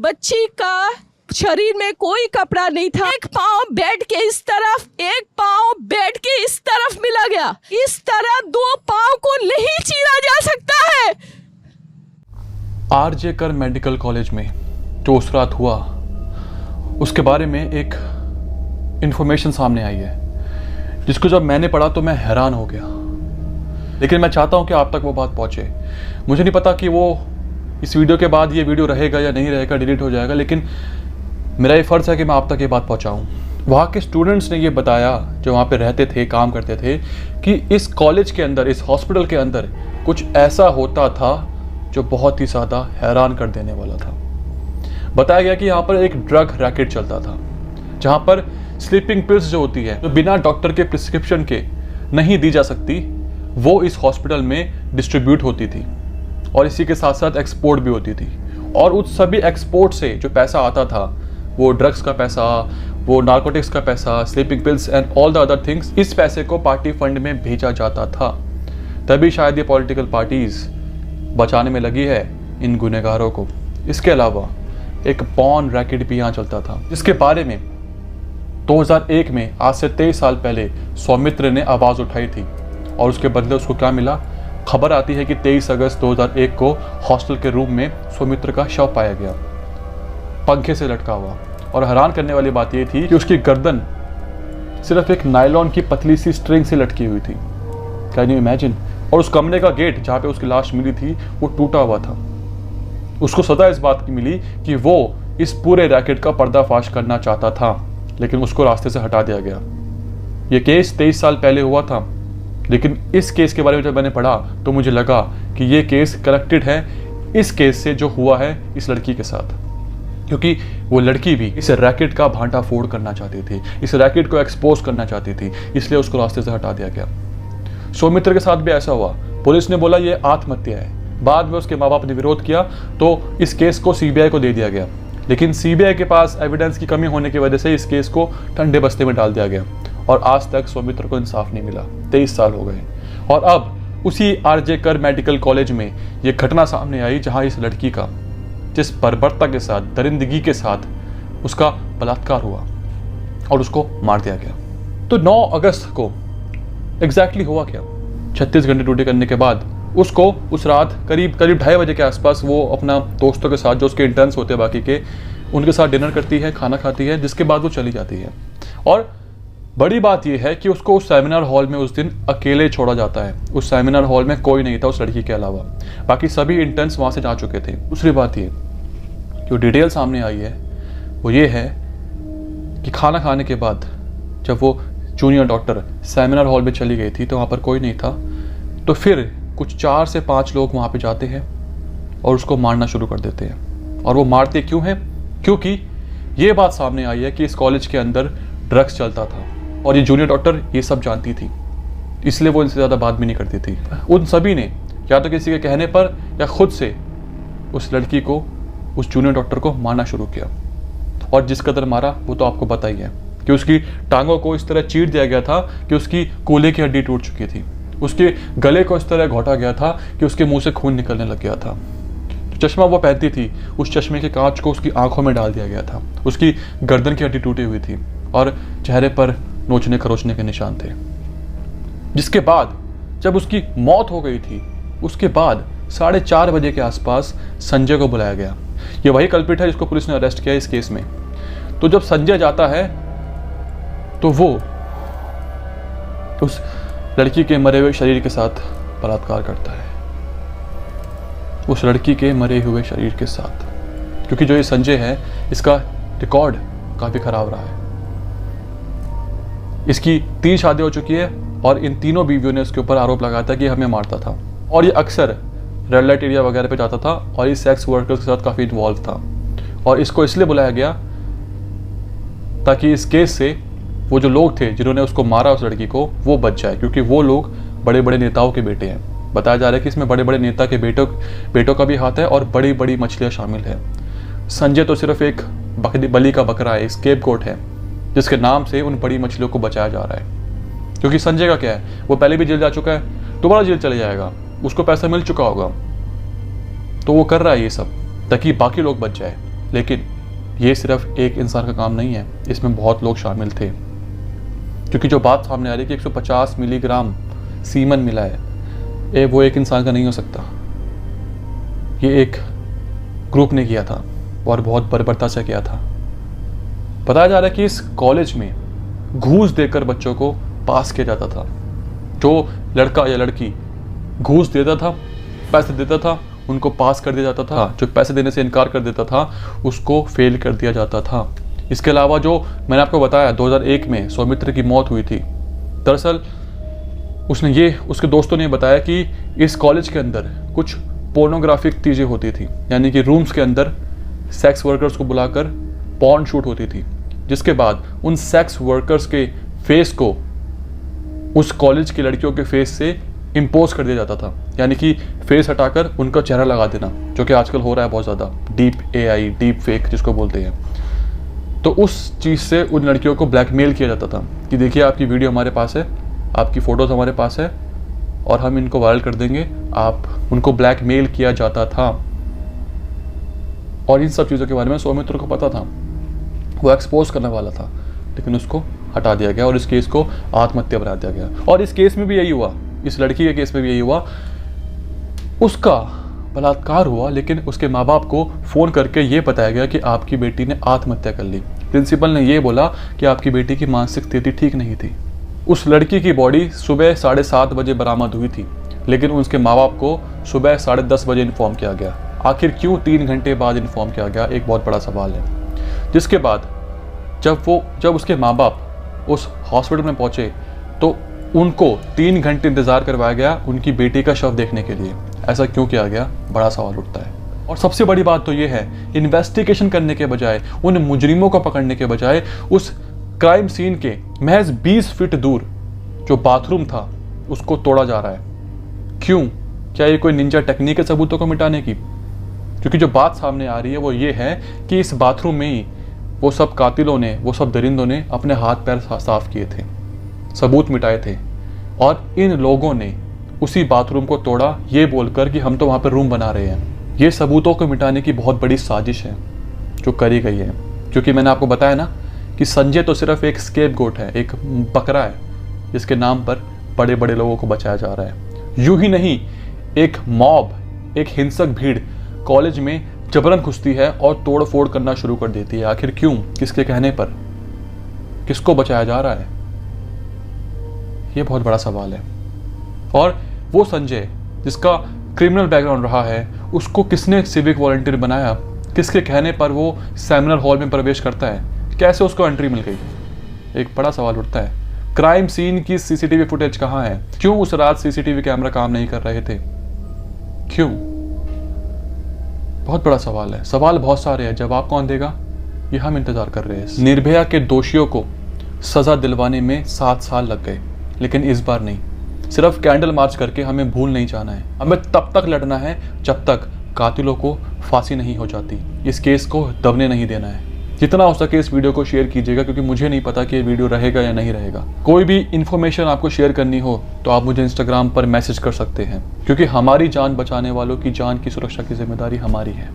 बच्ची का शरीर में कोई कपड़ा नहीं था। एक पाँव बेड के इस तरफ, एक पाँव बेड के इस तरफ मिला गया। इस तरह दो पाँव को नहीं चीरा जा सकता है। आरजे कर मेडिकल कॉलेज में जो उस रात हुआ उसके बारे में एक इंफॉर्मेशन सामने आई है, जिसको जब मैंने पढ़ा तो मैं हैरान हो गया। लेकिन मैं चाहता हूं कि आप तक वो बात पहुंचे। मुझे नहीं पता कि वो इस वीडियो के बाद ये वीडियो रहेगा या नहीं रहेगा, डिलीट हो जाएगा, लेकिन मेरा ये फ़र्ज़ है कि मैं आप तक ये बात पहुंचाऊं। वहाँ के स्टूडेंट्स ने ये बताया, जो वहाँ पे रहते थे, काम करते थे, कि इस कॉलेज के अंदर, इस हॉस्पिटल के अंदर कुछ ऐसा होता था जो बहुत ही ज़्यादा हैरान कर देने वाला था। बताया गया कि यहाँ पर एक ड्रग रैकेट चलता था, जहाँ पर स्लीपिंग पिल्स जो होती है, जो बिना डॉक्टर के प्रिस्क्रिप्शन के नहीं दी जा सकती, वो इस हॉस्पिटल में डिस्ट्रीब्यूट होती थी और इसी के साथ साथ एक्सपोर्ट भी होती थी। और उस सभी एक्सपोर्ट से जो पैसा आता था, वो ड्रग्स का पैसा, वो नार्कोटिक्स का पैसा, sleeping pills and all the other things, इस पैसे को पार्टी फंड में भेजा जाता था। तभी शायद ये पॉलिटिकल पार्टीज बचाने में लगी है इन गुनहगारों को। इसके अलावा एक पॉर्न रैकेट भी यहाँ चलता था, जिसके बारे में 2001 में, आज से 23 साल पहले, सौमित्र ने आवाज़ उठाई थी। और उसके बदले उसको क्या मिला? खबर आती है कि 23 अगस्त 2001 को हॉस्टल के रूम में सौमित्र का शव पाया गया, पंखे से लटका हुआ। और हैरान करने वाली बात यह थी कि उसकी गर्दन सिर्फ एक नायलॉन की पतली सी स्ट्रिंग से लटकी हुई थी। Can you imagine? और उस कमरे का गेट जहाँ पे उसकी लाश मिली थी वो टूटा हुआ था। उसको सजा इस बात की मिली कि वो इस पूरे रैकेट का पर्दाफाश करना चाहता था, लेकिन उसको रास्ते से हटा दिया गया। ये केस 23 साल पहले हुआ था, लेकिन इस केस के बारे में जब मैंने पढ़ा तो मुझे लगा कि ये केस कनेक्टेड है इस केस से जो हुआ है इस लड़की के साथ, क्योंकि वो लड़की भी इस रैकेट का भांटा फोड़ करना चाहती थी, इस रैकेट को एक्सपोज करना चाहती थी, इसलिए उसको रास्ते से हटा दिया गया। सौमित्र के साथ भी ऐसा हुआ। पुलिस ने बोला ये आत्महत्या है। बाद में उसके माँ बाप ने विरोध किया तो इस केस को सीबीआई को दे दिया गया, लेकिन सीबीआई के पास एविडेंस की कमी होने की वजह से इस केस को ठंडे बस्ते में डाल दिया गया और आज तक सौमित्र को इंसाफ नहीं मिला। 23 साल हो गए और अब उसी आरजे कर मेडिकल कॉलेज में ये घटना सामने आई, जहां इस लड़की का, जिस बर्बरता के साथ, दरिंदगी के साथ उसका बलात्कार हुआ और उसको मार दिया गया। तो 9 अगस्त को एग्जैक्टली हुआ क्या? 36 घंटे ड्यूटी करने के बाद उसको उस रात करीब 2:30 बजे के आसपास वो अपना दोस्तों के साथ, जो उसके इंटर्न्स होते हैं बाकी के, उनके साथ डिनर करती है, खाना खाती है, जिसके बाद वो चली जाती है। और बड़ी बात यह है कि उसको उस सेमिनार हॉल में उस दिन अकेले छोड़ा जाता है। उस सेमिनार हॉल में कोई नहीं था उस लड़की के अलावा, बाकी सभी इंटर्न्स वहाँ से जा चुके थे। दूसरी बात ये जो डिटेल सामने आई है वो ये है कि खाना खाने के बाद जब वो जूनियर डॉक्टर सेमिनार हॉल में चली गई थी तो वहाँ पर कोई नहीं था, तो फिर कुछ 4 से 5 लोग वहाँ पे जाते हैं और उसको मारना शुरू कर देते हैं। और वो मारते क्यों हैं? क्योंकि ये बात सामने आई है कि इस कॉलेज के अंदर ड्रग्स चलता था और ये जूनियर डॉक्टर ये सब जानती थी, इसलिए वो इनसे ज़्यादा बात भी नहीं करती थी। उन सभी ने या तो किसी के कहने पर या खुद से उस लड़की को, उस जूनियर डॉक्टर को मारना शुरू किया। और जिस कदर मारा वो तो आपको पता ही है कि उसकी टांगों को इस तरह चीर दिया गया था कि उसकी कूल्हे की हड्डी टूट चुकी थी, उसके गले को इस तरह घोटा गया था कि उसके मुंह से खून निकलने लग गया था। चश्मा वो पहनती थी, उस चश्मे के कांच को उसकी आंखों में डाल दिया गया था, उसकी गर्दन की हड्डी टूटी हुई थी और चेहरे पर नोचने खरोचने के निशान थे। जिसके बाद जब उसकी मौत हो गई थी, उसके बाद 4:30 बजे के आसपास संजय को बुलाया गया। ये वही कल्प्रिट है जिसको पुलिस ने अरेस्ट किया इस केस में। तो जब संजय जाता है तो वो उस लड़की के मरे हुए शरीर के साथ बलात्कार करता है, उस लड़की के मरे हुए शरीर के साथ। क्योंकि जो ये संजय है, इसका रिकॉर्ड काफ़ी ख़राब रहा है। इसकी 3 शादी हो चुकी है और इन तीनों बीवियों ने उसके ऊपर आरोप लगाया था कि हमें मारता था और ये अक्सर रेड लाइट एरिया वगैरह पे जाता था और ये सेक्स वर्कर्स के साथ काफ़ी इन्वॉल्व था। और इसको इसलिए बुलाया गया ताकि इस केस से वो जो लोग थे जिन्होंने उसको मारा, उस लड़की को, वो बच जाए, क्योंकि वो लोग बड़े बड़े नेताओं के बेटे हैं। बताया जा रहा है कि इसमें बड़े बड़े नेता के बेटों का भी हाथ है और बड़ी बड़ी मछलियाँ शामिल है। संजय तो सिर्फ एक बलि का बकरा है, स्केपगोट है, जिसके नाम से उन बड़ी मछलियों को बचाया जा रहा है। क्योंकि संजय का क्या है, वो पहले भी जेल जा चुका है, दोबारा जेल चले जाएगा, उसको पैसा मिल चुका होगा, तो वो कर रहा है ये सब ताकि बाकी लोग बच जाए। लेकिन ये सिर्फ एक इंसान का काम नहीं है, इसमें बहुत लोग शामिल थे। क्योंकि जो बात सामने आ रही है कि 150 मिलीग्राम सीमन मिला है, वो एक इंसान का नहीं हो सकता। ये एक ग्रुप ने किया था और बहुत बर्बरता से किया था। बताया जा रहा है कि इस कॉलेज में घूस देकर बच्चों को पास किया जाता था। जो लड़का या लड़की घूस देता था, पैसे देता था, उनको पास कर दिया जाता था। जो पैसे देने से इनकार कर देता था उसको फेल कर दिया जाता था। इसके अलावा जो मैंने आपको बताया 2001 में सौमित्र की मौत हुई थी, दरअसल उसके दोस्तों ने बताया कि इस कॉलेज के अंदर कुछ पोर्नोग्राफिक चीज़ें होती थी, यानी कि रूम्स के अंदर सेक्स वर्कर्स को बुलाकर पॉर्न शूट होती थी, जिसके बाद उन सेक्स वर्कर्स के फेस को उस कॉलेज की लड़कियों के फेस से इम्पोज कर दिया जाता था, यानी कि फेस हटाकर उनका चेहरा लगा देना, जो कि आजकल हो रहा है बहुत ज़्यादा, डीप AI, डीप फेक जिसको बोलते हैं। तो उस चीज़ से उन लड़कियों को ब्लैकमेल किया जाता था कि देखिए आपकी वीडियो हमारे पास है, आपकी फ़ोटोज़ हमारे पास है और हम इनको वायरल कर देंगे। उनको ब्लैकमेल किया जाता था और इन सब चीज़ों के बारे में सौमित्र को पता था, वो एक्सपोज करने वाला था, लेकिन उसको हटा दिया गया और इस केस को आत्महत्या बना दिया गया। और इस केस में भी यही हुआ, इस लड़की के केस में भी यही हुआ, उसका बलात्कार हुआ, लेकिन उसके माँ बाप को फ़ोन करके ये बताया गया कि आपकी बेटी ने आत्महत्या कर ली। प्रिंसिपल ने ये बोला कि आपकी बेटी की मानसिक स्थिति ठीक नहीं थी। उस लड़की की बॉडी सुबह 7:30 बजे बरामद हुई थी, लेकिन उसके माँ बाप को सुबह 10:30 बजे इन्फॉर्म किया गया। आखिर क्यों 3 घंटे बाद इन्फॉर्म किया गया, एक बहुत बड़ा सवाल है। जिसके बाद जब उसके माँ बाप उस हॉस्पिटल में पहुँचे तो उनको 3 घंटे इंतज़ार करवाया गया उनकी बेटी का शव देखने के लिए। ऐसा क्यों किया गया, बड़ा सवाल उठता है। और सबसे बड़ी बात तो ये है, इन्वेस्टिगेशन करने के बजाय, उन मुजरिमों को पकड़ने के बजाय, उस क्राइम सीन के महज 20 फीट दूर जो बाथरूम था उसको तोड़ा जा रहा है। क्यों? क्या ये कोई निंजा टेक्निक है सबूतों को मिटाने की? क्योंकि जो बात सामने आ रही है वो ये है कि इस बाथरूम में ही वो सब कातिलों ने, वो सब दरिंदों ने अपने हाथ पैर साफ किए थे, सबूत मिटाए थे, और इन लोगों ने उसी बाथरूम को तोड़ा ये बोलकर कि हम तो वहाँ पर रूम बना रहे हैं। ये सबूतों को मिटाने की बहुत बड़ी साजिश है जो करी गई है। क्योंकि मैंने आपको बताया ना कि संजय तो सिर्फ एक स्केपगोट है, एक बकरा है जिसके नाम पर बड़े बड़े लोगों को बचाया जा रहा है। यूं ही नहीं, एक मॉब, एक हिंसक भीड़ कॉलेज में जबरन घुसती है और तोड़ फोड़ करना शुरू कर देती है। आखिर क्यों? किसके कहने पर? किसको बचाया जा रहा है? ये बहुत बड़ा सवाल है। और वो संजय जिसका क्रिमिनल बैकग्राउंड रहा है, उसको किसने सिविक वॉलंटियर बनाया? किसके कहने पर वो सेमिनार हॉल में प्रवेश करता है? कैसे उसको एंट्री मिल गई? एक बड़ा सवाल उठता है। क्राइम सीन की सीसीटीवी फुटेज कहाँ है? क्यों उस रात सीसीटीवी कैमरा काम नहीं कर रहे थे? क्यों? बहुत बड़ा सवाल है। सवाल बहुत सारे हैं, जवाब कौन देगा ये हम इंतजार कर रहे हैं। निर्भया के दोषियों को सजा दिलवाने में 7 साल लग गए, लेकिन इस बार नहीं। सिर्फ कैंडल मार्च करके हमें भूल नहीं जाना है। हमें तब तक लड़ना है जब तक कातिलों को फांसी नहीं हो जाती। इस केस को दबने नहीं देना है। जितना हो सके इस वीडियो को शेयर कीजिएगा, क्योंकि मुझे नहीं पता कि ये वीडियो रहेगा या नहीं रहेगा। कोई भी इन्फॉर्मेशन आपको शेयर करनी हो तो आप मुझे इंस्टाग्राम पर मैसेज कर सकते हैं, क्योंकि हमारी जान बचाने वालों की जान की सुरक्षा की जिम्मेदारी हमारी है।